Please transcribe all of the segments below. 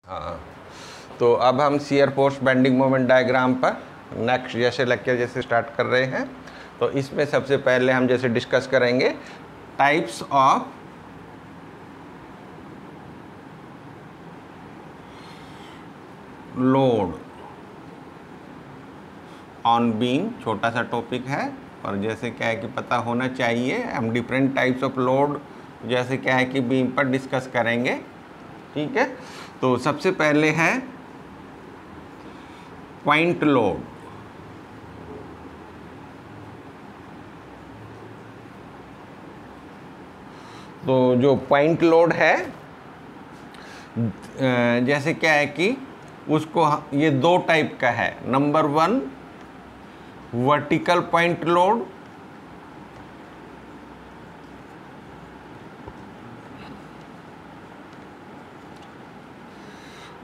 हाँ, तो अब हम shear force bending moment diagram पर नेक्स्ट जैसे लेक्चर जैसे स्टार्ट कर रहे हैं। तो इसमें सबसे पहले हम जैसे डिस्कस करेंगे types of load on beam. छोटा सा टॉपिक है और जैसे क्या है कि पता होना चाहिए। हम डिफरेंट टाइप्स ऑफ लोड जैसे क्या है कि बीम पर डिस्कस करेंगे। ठीक है, तो सबसे पहले है पॉइंट लोड। तो जो पॉइंट लोड है जैसे क्या है कि उसको ये दो टाइप का है। नंबर 1 वर्टिकल पॉइंट लोड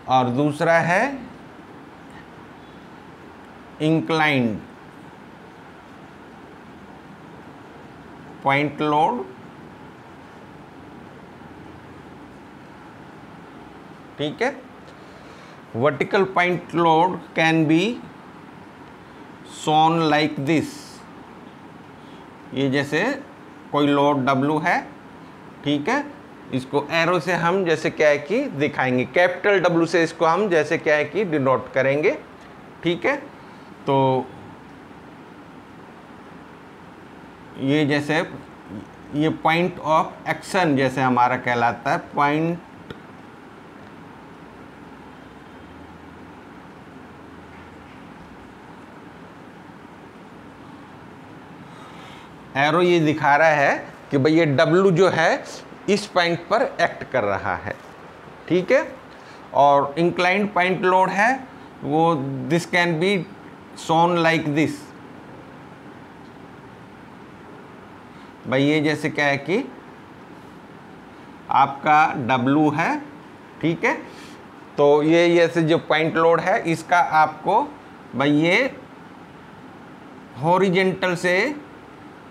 और दूसरा है इंक्लाइंड पॉइंट लोड। ठीक है, vertical point load can be shown like this। ये जैसे कोई लोड W है, ठीक है, इसको एरो से हम जैसे क्या है कि दिखाएंगे। कैपिटल W से इसको हम जैसे क्या है कि डिनोट करेंगे। ठीक है, तो ये जैसे ये पॉइंट ऑफ एक्शन जैसे हमारा कहलाता है। पॉइंट एरो ये दिखा रहा है कि भाई ये W जो है इस पॉइंट पर एक्ट कर रहा है। ठीक है, और इंक्लाइंड पॉइंट लोड है वो this can be shown like this. भाई ये जैसे क्या है कि आपका W है, ठीक है, तो ये जैसे जो पॉइंट लोड है इसका आपको भाई ये हॉरिजेंटल से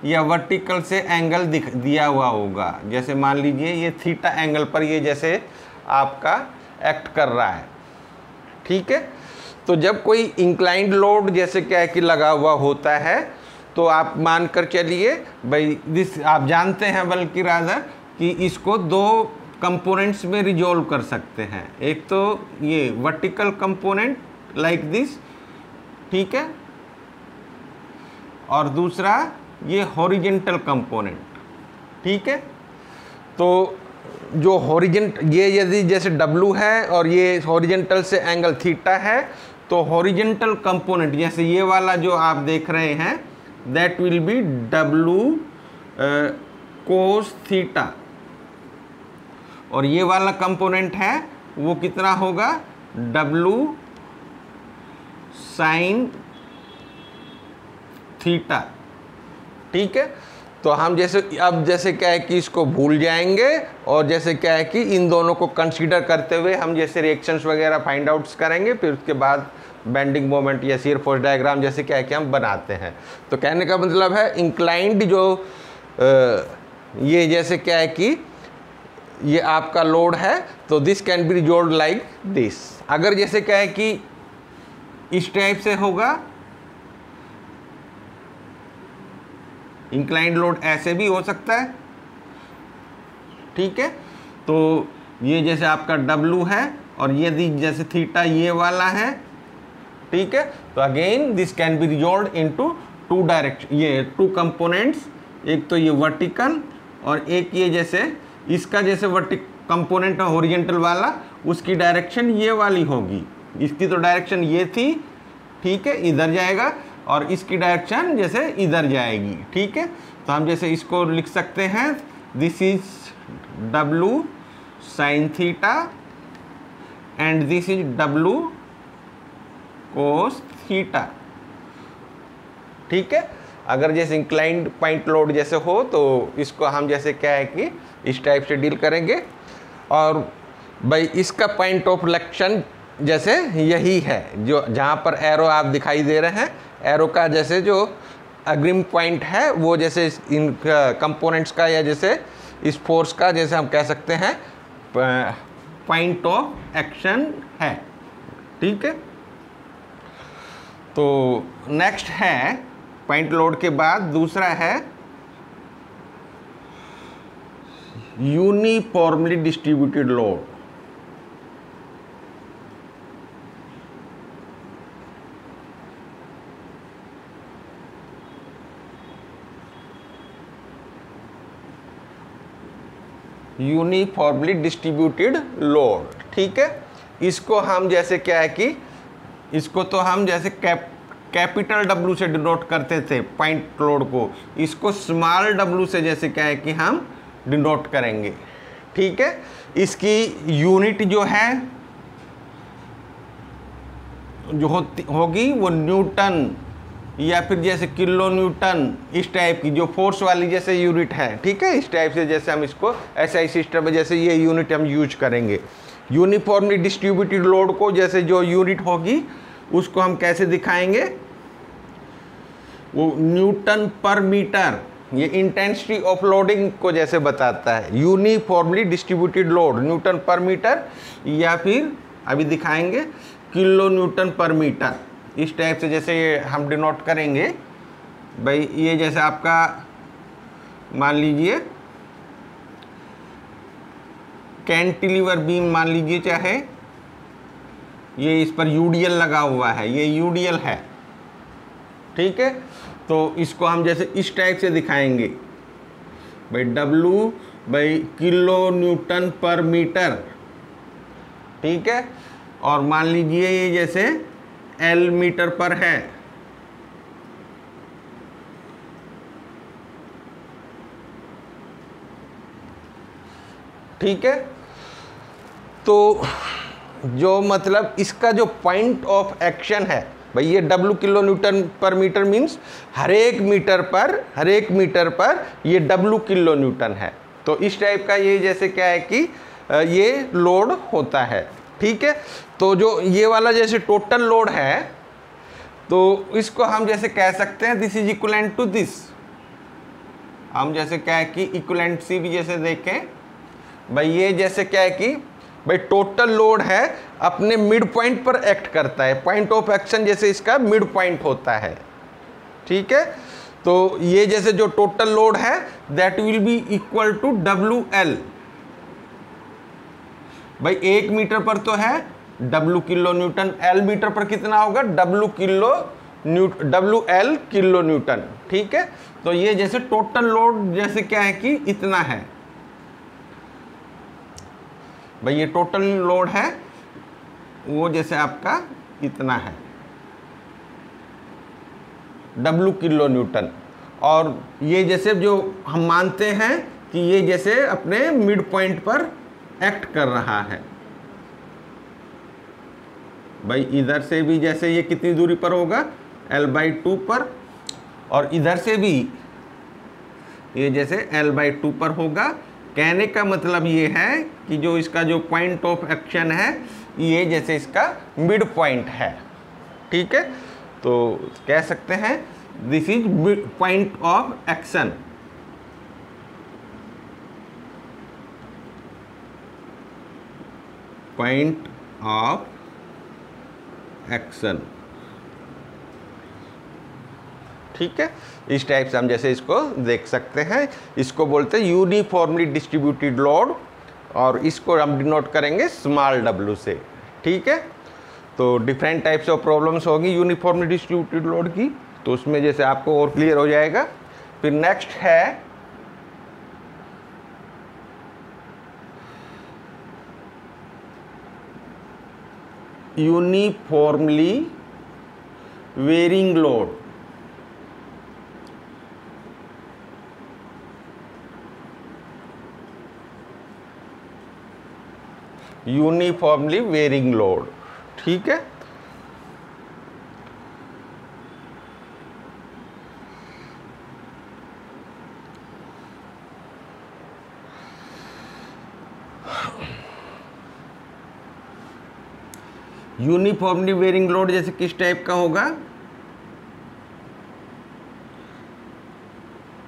या वर्टिकल से एंगल दिया हुआ होगा। जैसे मान लीजिए ये थीटा एंगल पर ये जैसे आपका एक्ट कर रहा है। ठीक है, तो जब कोई इंक्लाइंड लोड जैसे क्या है कि लगा हुआ होता है तो आप मान कर चलिए भाई दिस आप जानते हैं बल्कि रादर कि इसको दो कंपोनेंट्स में रिजॉल्व कर सकते हैं। एक तो ये वर्टिकल कंपोनेंट लाइक दिस, ठीक है, और दूसरा ये हॉरिजेंटल कंपोनेंट। ठीक है, तो जो ये यदि जैसे W है और ये हॉरिजेंटल से एंगल थीटा है तो हॉरिजेंटल कंपोनेंट जैसे ये वाला जो आप देख रहे हैं that will B W cos theta, और ये वाला कंपोनेंट है वो कितना होगा W साइन थीटा। ठीक है, तो हम जैसे अब जैसे क्या है कि इसको भूल जाएंगे और जैसे क्या है कि इन दोनों को कंसीडर करते हुए हम जैसे रिएक्शंस वगैरह फाइंड आउट्स करेंगे। फिर उसके बाद बेंडिंग मोमेंट या शियर फोर्स डायग्राम जैसे क्या है कि हम बनाते हैं। तो कहने का मतलब है इंक्लाइंड जो ये जैसे क्या है कि ये आपका लोड है तो this can be resolved like this. अगर जैसे क्या है कि इस टाइप से होगा इंक्लाइंड लोड ऐसे भी हो सकता है। ठीक है, तो ये जैसे आपका W है और यदि जैसे थीटा ये वाला है, ठीक है, तो again this can be resolved into two direction. ये टू कंपोनेंट्स, एक तो ये वर्टिकल और एक ये जैसे इसका जैसे कंपोनेंट है हॉरिजेंटल वाला, उसकी डायरेक्शन ये वाली होगी। इसकी तो डायरेक्शन ये थी, ठीक है, इधर जाएगा, और इसकी डायरेक्शन जैसे इधर जाएगी। ठीक है, तो हम जैसे इसको लिख सकते हैं this is W sine theta and this is W cos theta. ठीक है, अगर जैसे इंक्लाइंड पॉइंट लोड जैसे हो तो इसको हम जैसे क्या है कि इस टाइप से डील करेंगे। और भाई इसका पॉइंट ऑफ इलेक्शन जैसे यही है जो जहाँ पर एरो आप दिखाई दे रहे हैं। एरो का जैसे जो अग्रिम पॉइंट है वो जैसे इन कंपोनेंट्स का या जैसे इस फोर्स का जैसे हम कह सकते हैं पॉइंट ऑफ एक्शन है। ठीक है, तो नेक्स्ट है पॉइंट लोड के बाद दूसरा है uniformly distributed load. Uniformly distributed load, ठीक है। इसको हम जैसे क्या है कि इसको तो हम जैसे कैपिटल डब्ल्यू से डिनोट करते थे पॉइंट लोड को, इसको स्मॉल डब्ल्यू से जैसे क्या है कि हम डिनोट करेंगे। ठीक है, इसकी यूनिट जो है जो होगी वो न्यूटन या फिर जैसे किलो न्यूटन, इस टाइप की जो फोर्स वाली जैसे यूनिट है। ठीक है, इस टाइप से जैसे हम इसको एसआई सिस्टम में जैसे ये यूनिट हम यूज करेंगे। यूनिफॉर्मली डिस्ट्रीब्यूटेड लोड को जैसे जो यूनिट होगी उसको हम कैसे दिखाएंगे, वो न्यूटन पर मीटर, ये इंटेंसिटी ऑफ लोडिंग को जैसे बताता है। यूनिफॉर्मली डिस्ट्रीब्यूटेड लोड न्यूटन पर मीटर, या फिर अभी दिखाएंगे किलो न्यूटन पर मीटर। इस टाइप से जैसे ये हम डिनोट करेंगे भाई। ये जैसे आपका मान लीजिए कैंटिलीवर बीम मान लीजिए, चाहे ये इस पर यूडीएल लगा हुआ है, ये यूडीएल है। ठीक है, तो इसको हम जैसे इस टाइप से दिखाएंगे भाई, W बाई किलो न्यूटन पर मीटर। ठीक है, और मान लीजिए ये जैसे L मीटर पर है। ठीक है, तो जो मतलब इसका जो पॉइंट ऑफ एक्शन है भाई, ये W किलो न्यूटन पर मीटर मीन्स हर एक मीटर पर ये W किलो न्यूटन है। तो इस टाइप का ये जैसे क्या है कि ये लोड होता है। ठीक है, तो जो ये वाला जैसे टोटल लोड है, तो इसको हम जैसे कह सकते हैं this is equivalent to this. हम जैसे क्या है कि इक्विवेलेंसी भी जैसे देखें भाई, ये जैसे क्या है कि भाई टोटल लोड है अपने मिड पॉइंट पर एक्ट करता है। पॉइंट ऑफ एक्शन जैसे इसका मिड पॉइंट होता है। ठीक है, तो ये जैसे जो टोटल लोड है that will be equal to WL। भाई 1 मीटर पर तो है W kilo newton, L metre पर कितना होगा WL किलो न्यूटन। ठीक है, तो ये जैसे टोटल लोड जैसे क्या है कि इतना है भाई, ये टोटल लोड है वो जैसे आपका इतना है W किलो न्यूटन। और ये जैसे जो हम मानते हैं कि ये जैसे अपने मिड पॉइंट पर एक्ट कर रहा है भाई। इधर से भी जैसे ये कितनी दूरी पर होगा L/2 पर, और इधर से भी ये जैसे L/2 पर होगा। कहने का मतलब ये है कि जो इसका जो पॉइंट ऑफ एक्शन है ये जैसे इसका मिड पॉइंट है। ठीक है, तो कह सकते हैं this is point of action. Point of action. ठीक है, इस टाइप से हम जैसे इसको देख सकते हैं। इसको बोलते हैं यूनिफॉर्मली डिस्ट्रीब्यूटेड लोड, और इसको हम डिनोट करेंगे स्मॉल w से। ठीक है, तो डिफरेंट टाइप्स ऑफ प्रॉब्लम्स होगी यूनिफॉर्मली डिस्ट्रीब्यूटेड लोड की, तो उसमें जैसे आपको और क्लियर हो जाएगा। फिर नेक्स्ट है uniformly varying load. Uniformly varying load. ठीक है, यूनिफॉर्मली वेरिंग लोड जैसे किस टाइप का होगा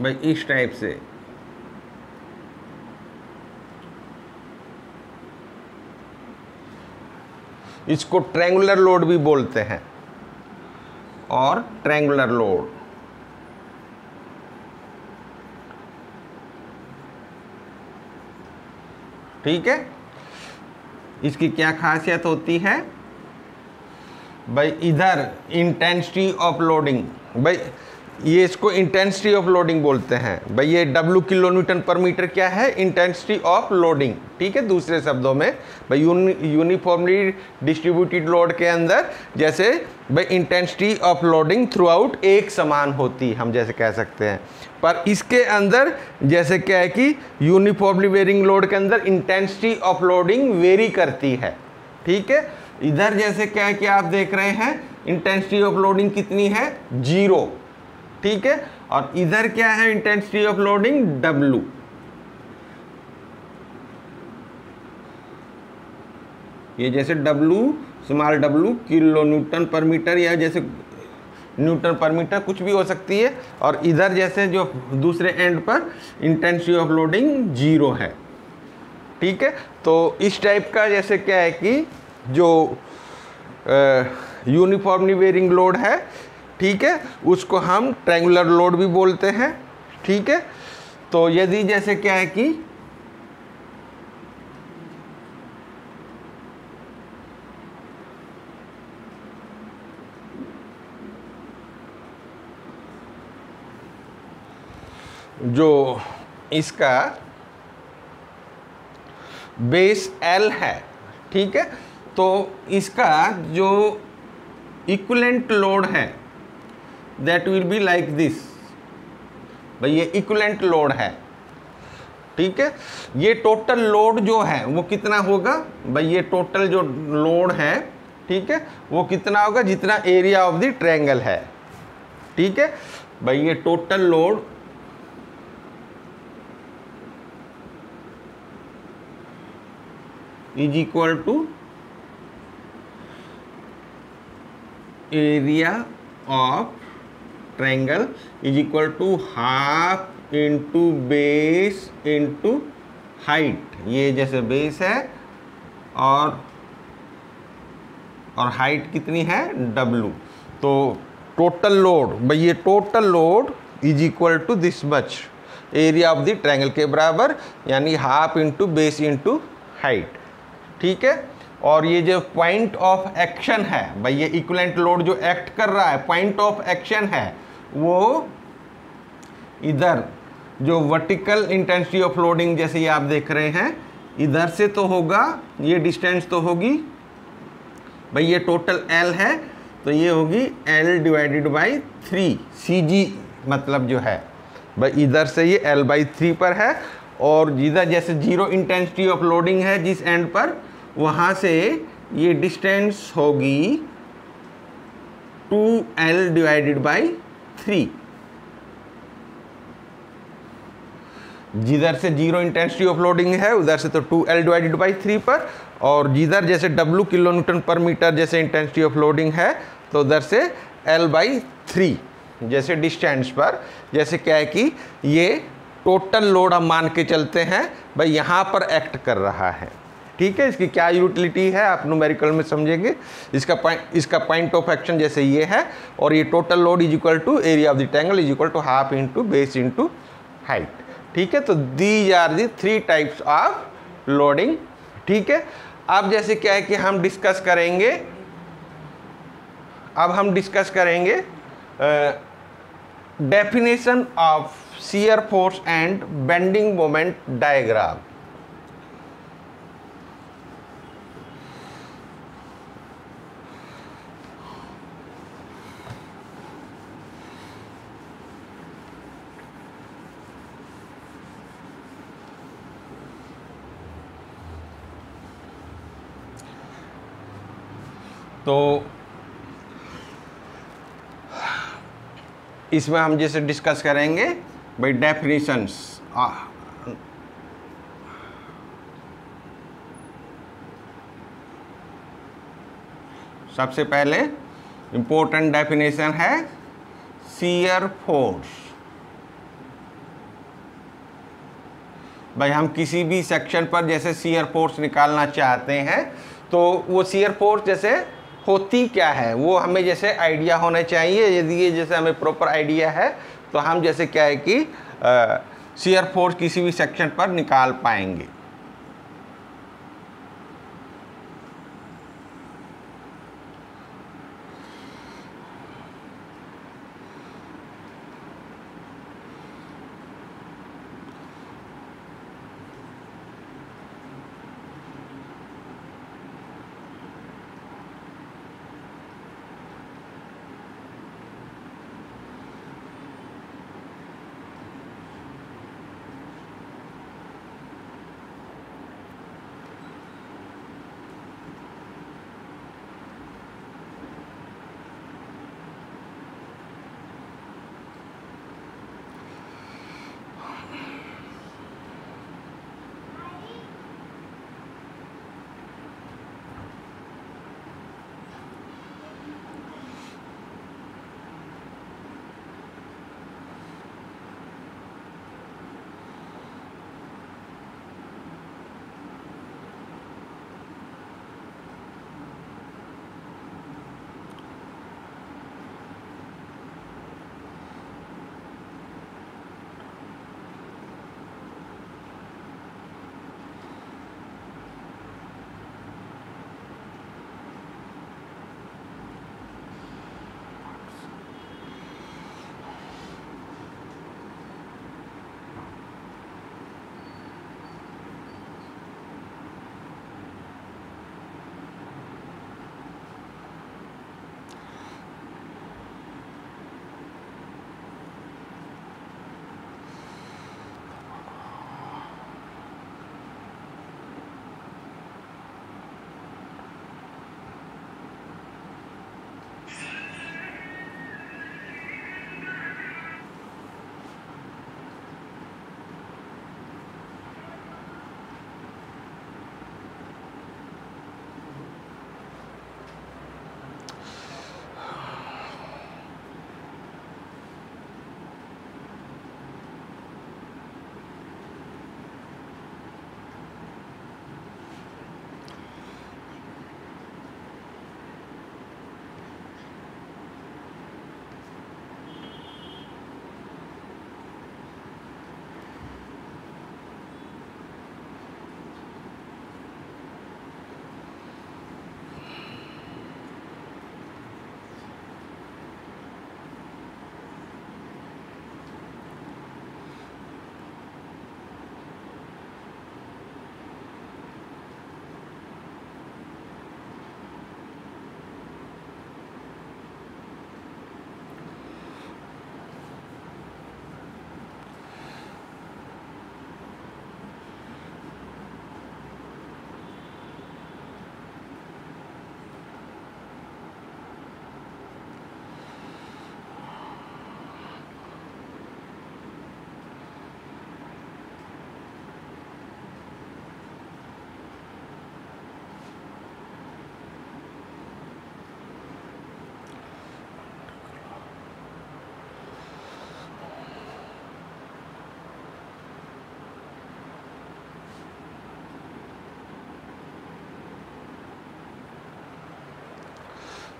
भाई, इस टाइप से। इसको ट्रायंगुलर लोड भी बोलते हैं, और ट्रायंगुलर लोड। ठीक है, इसकी क्या खासियत होती है भाई, इधर इंटेंसिटी ऑफ लोडिंग, भाई ये इसको इंटेंसिटी ऑफ लोडिंग बोलते हैं भाई। ये W किलो न्यूटन पर मीटर क्या है, इंटेंसिटी ऑफ लोडिंग। ठीक है, दूसरे शब्दों में भाई यूनिफॉर्मली डिस्ट्रीब्यूटेड लोड के अंदर जैसे भाई intensity of loading through out एक समान होती, हम जैसे कह सकते हैं। पर इसके अंदर जैसे क्या है कि यूनिफॉर्मली वेरिंग लोड के अंदर इंटेंसिटी ऑफ लोडिंग वेरी करती है। ठीक है, इधर जैसे क्या है कि आप देख रहे हैं इंटेंसिटी ऑफ लोडिंग कितनी है, 0। ठीक है, और इधर क्या है इंटेंसिटी ऑफ लोडिंग W। ये जैसे W small w kilo Newton पर मीटर, या जैसे न्यूटन पर मीटर कुछ भी हो सकती है। और इधर जैसे जो दूसरे एंड पर इंटेंसिटी ऑफ लोडिंग 0 है। ठीक है, तो इस टाइप का जैसे क्या है कि जो यूनिफॉर्मली वेरिंग लोड है, ठीक है, उसको हम ट्रायंगुलर लोड भी बोलते हैं। ठीक है, तो यदि जैसे क्या है कि जो इसका बेस L है, ठीक है, तो इसका जो इक्विवेलेंट लोड है that will be like this. भाई ये इक्विवेलेंट लोड है। ठीक है, ये टोटल लोड जो है वो कितना होगा भाई, ये टोटल जो लोड है, ठीक है, वो कितना होगा जितना एरिया ऑफ द ट्रायंगल है। ठीक है भाई, ये total load is equal to area of triangle is equal to half into base into height. ये जैसे बेस है और हाइट कितनी है W। तो टोटल लोड भाई, ये total load is equal to this much area of the triangle के बराबर, यानी half into base into height. ठीक है, और ये जो पॉइंट ऑफ एक्शन है भाई, ये इक्विवेलेंट लोड जो एक्ट कर रहा है, पॉइंट ऑफ एक्शन है वो इधर जो वर्टिकल इंटेंसिटी ऑफ लोडिंग जैसे ये आप देख रहे हैं, इधर से तो होगा, ये डिस्टेंस तो होगी भाई, ये टोटल L है तो ये होगी L डिवाइडेड बाई 3 CG, मतलब जो है भाई इधर से ये L/3 पर है, और जिधर जैसे 0 इंटेंसिटी ऑफ लोडिंग है जिस एंड पर, वहाँ से ये डिस्टेंस होगी 2L डिवाइडेड बाई 3। जिधर से 0 इंटेंसिटी ऑफ लोडिंग है उधर से तो 2L डिवाइडेड बाई 3 पर, और जिधर जैसे W किलो न्यूटन पर मीटर जैसे इंटेंसिटी ऑफ लोडिंग है तो उधर से L/3 जैसे डिस्टेंस पर। जैसे क्या है कि ये टोटल लोड हम मान के चलते हैं भाई, यहाँ पर एक्ट कर रहा है। ठीक है, इसकी क्या यूटिलिटी है आप न्यूमेरिकल में समझेंगे। इसका पॉइंट ऑफ एक्शन जैसे ये है, और ये total load is equal to area of the triangle is equal to half into base into height. ठीक है, तो these are the 3 types of loading. ठीक है, अब जैसे क्या है कि हम डिस्कस करेंगे definition of shear force and bending moment diagram. तो इसमें हम जैसे डिस्कस करेंगे भाई डेफिनेशंस। सबसे पहले इम्पोर्टेंट डेफिनेशन है शियर फोर्स। भाई हम किसी भी सेक्शन पर जैसे शियर फोर्स निकालना चाहते हैं तो वो शियर फोर्स जैसे होती क्या है वो हमें जैसे आइडिया होना चाहिए। यदि ये जैसे हमें प्रॉपर आइडिया है तो हम जैसे क्या है कि शियर फोर्स किसी भी सेक्शन पर निकाल पाएंगे।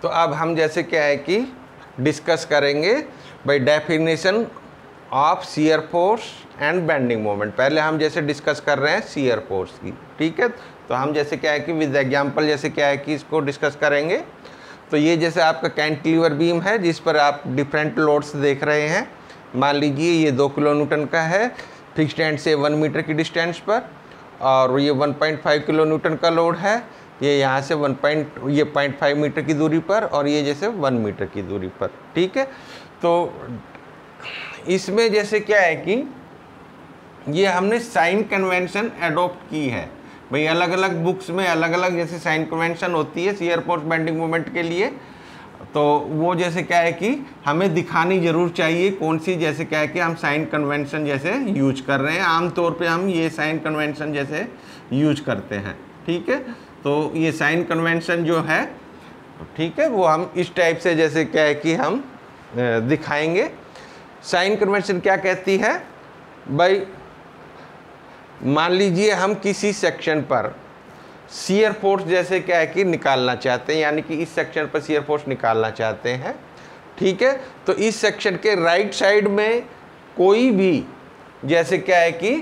तो अब हम जैसे क्या है कि डिस्कस करेंगे by definition of shear force and bending moment. पहले हम जैसे डिस्कस कर रहे हैं शियर फोर्स की, ठीक है। तो हम जैसे क्या है कि विद एग्जांपल जैसे क्या है कि इसको डिस्कस करेंगे। तो ये जैसे आपका कैंटिलीवर बीम है जिस पर आप डिफरेंट लोड्स देख रहे हैं। मान लीजिए ये 2 किलो न्यूटन का है फिक्स्ड एंड से 1 मीटर की डिस्टेंस पर, और ये 1.5 किलो न्यूटन का लोड है, ये यहाँ से 0.5 मीटर की दूरी पर, और ये जैसे 1 मीटर की दूरी पर, ठीक है। तो इसमें जैसे क्या है कि ये हमने साइन कन्वेंशन एडॉप्ट की है। भाई अलग अलग बुक्स में अलग अलग जैसे साइन कन्वेंशन होती है शियर फोर्स बेंडिंग मोमेंट के लिए। तो वो जैसे क्या है कि हमें दिखानी ज़रूर चाहिए कौन सी जैसे क्या है कि हम साइन कन्वेंशन जैसे यूज कर रहे हैं। आमतौर पे हम ये साइन कन्वेंशन जैसे यूज करते हैं, ठीक है। तो ये साइन कन्वेंशन जो है, ठीक है, वो हम इस टाइप से जैसे क्या है कि हम दिखाएंगे। साइन कन्वेंशन क्या कहती है भाई, मान लीजिए हम किसी सेक्शन पर शियर फोर्स जैसे क्या है कि निकालना चाहते हैं, यानी कि इस सेक्शन पर शियर फोर्स निकालना चाहते हैं। ठीक है, तो इस सेक्शन के राइट साइड में कोई भी जैसे क्या है कि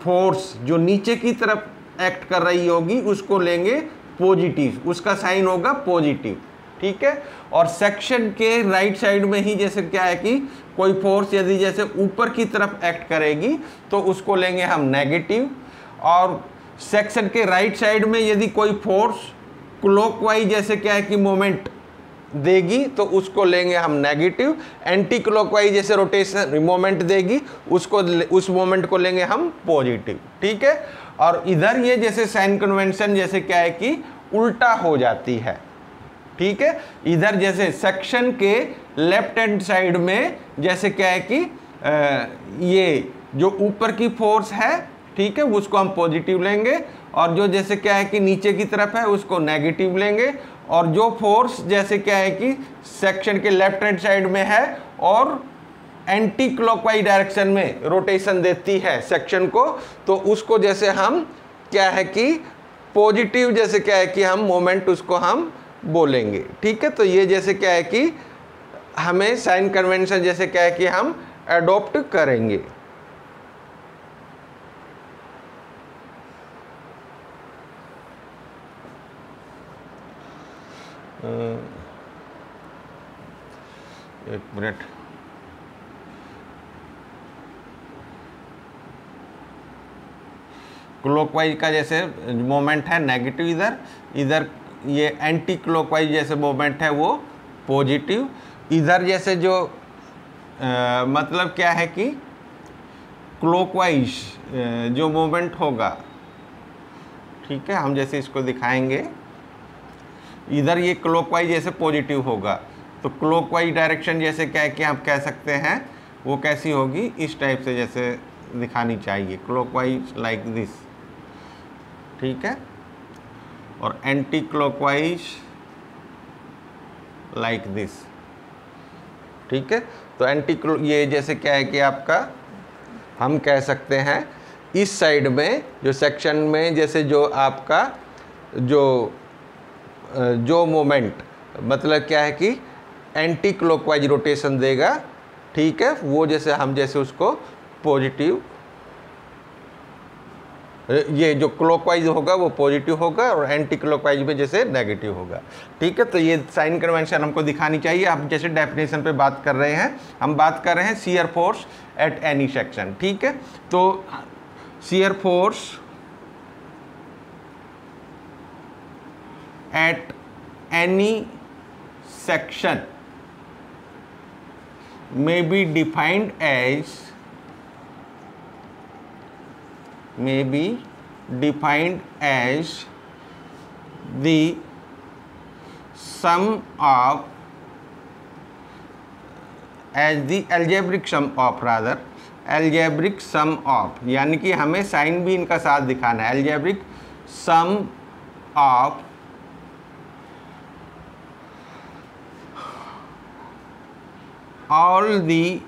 फोर्स जो नीचे की तरफ एक्ट कर रही होगी उसको लेंगे पॉजिटिव, उसका साइन होगा पॉजिटिव। ठीक है, और सेक्शन के राइट साइड में ही जैसे क्या है कि कोई फोर्स यदि जैसे ऊपर की तरफ एक्ट करेगी तो उसको लेंगे हम नेगेटिव, और सेक्शन के राइट साइड में यदि कोई फोर्स क्लॉकवाइज जैसे क्या है कि मोमेंट देगी तो उसको लेंगे हम नेगेटिव, एंटी क्लॉकवाइज जैसे रोटेशन मोमेंट देगी उस मोमेंट को लेंगे हम पॉजिटिव। ठीक है, और इधर ये जैसे साइन कन्वेंशन जैसे क्या है कि उल्टा हो जाती है। ठीक है, इधर जैसे सेक्शन के लेफ्ट हैंड साइड में जैसे क्या है कि ये जो ऊपर की फोर्स है, ठीक है, उसको हम पॉजिटिव लेंगे, और जो जैसे क्या है कि नीचे की तरफ है उसको नेगेटिव लेंगे, और जो फोर्स जैसे क्या है कि सेक्शन के लेफ्ट हैंड साइड में है और एंटी क्लॉकवाइज डायरेक्शन में रोटेशन देती है सेक्शन को, तो उसको जैसे हम क्या है कि पॉजिटिव जैसे क्या है कि हम मोमेंट उसको हम बोलेंगे। ठीक है, तो ये जैसे क्या है कि हमें साइन कन्वेंशन जैसे क्या है कि हम अडॉप्ट करेंगे। एक मिनट, क्लॉकवाइज का जैसे मोमेंट है नेगेटिव, इधर ये एंटी क्लॉकवाइज जैसे मोमेंट है वो पॉजिटिव। इधर जैसे जो मतलब क्या है कि क्लॉकवाइज जो मोमेंट होगा, ठीक है, हम जैसे इसको दिखाएंगे, इधर ये क्लॉकवाइज जैसे पॉजिटिव होगा, तो क्लॉकवाइज डायरेक्शन जैसे क्या है कि आप कह सकते हैं वो कैसी होगी, इस टाइप से जैसे दिखानी चाहिए, क्लॉकवाइज लाइक दिस। ठीक है, और एंटी क्लॉकवाइज लाइक दिस। ठीक है, तो ये जैसे क्या है कि आपका हम कह सकते हैं इस साइड में जो सेक्शन में जैसे जो आपका जो मोमेंट मतलब क्या है कि एंटी क्लॉकवाइज रोटेशन देगा, ठीक है, वो जैसे हम जैसे उसको पॉजिटिव, ये जो क्लॉकवाइज होगा वो पॉजिटिव होगा और एंटी क्लॉकवाइज में जैसे नेगेटिव होगा। ठीक है, तो ये साइन कन्वेंशन हमको दिखानी चाहिए। आप जैसे डेफिनेशन पे बात कर रहे हैं, हम बात कर रहे हैं shear force at any section. ठीक है, तो shear force at any section may be defined as the sum of algebraic sum of algebraic sum of, यानी कि हमें साइन भी इनका साथ दिखाना है, algebraic sum of all the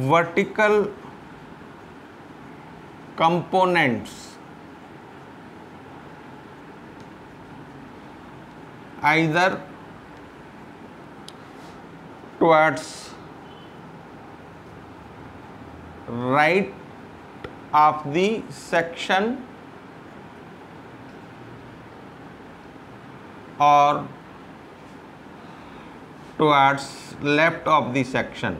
vertical components either towards right of the section or towards left of the section।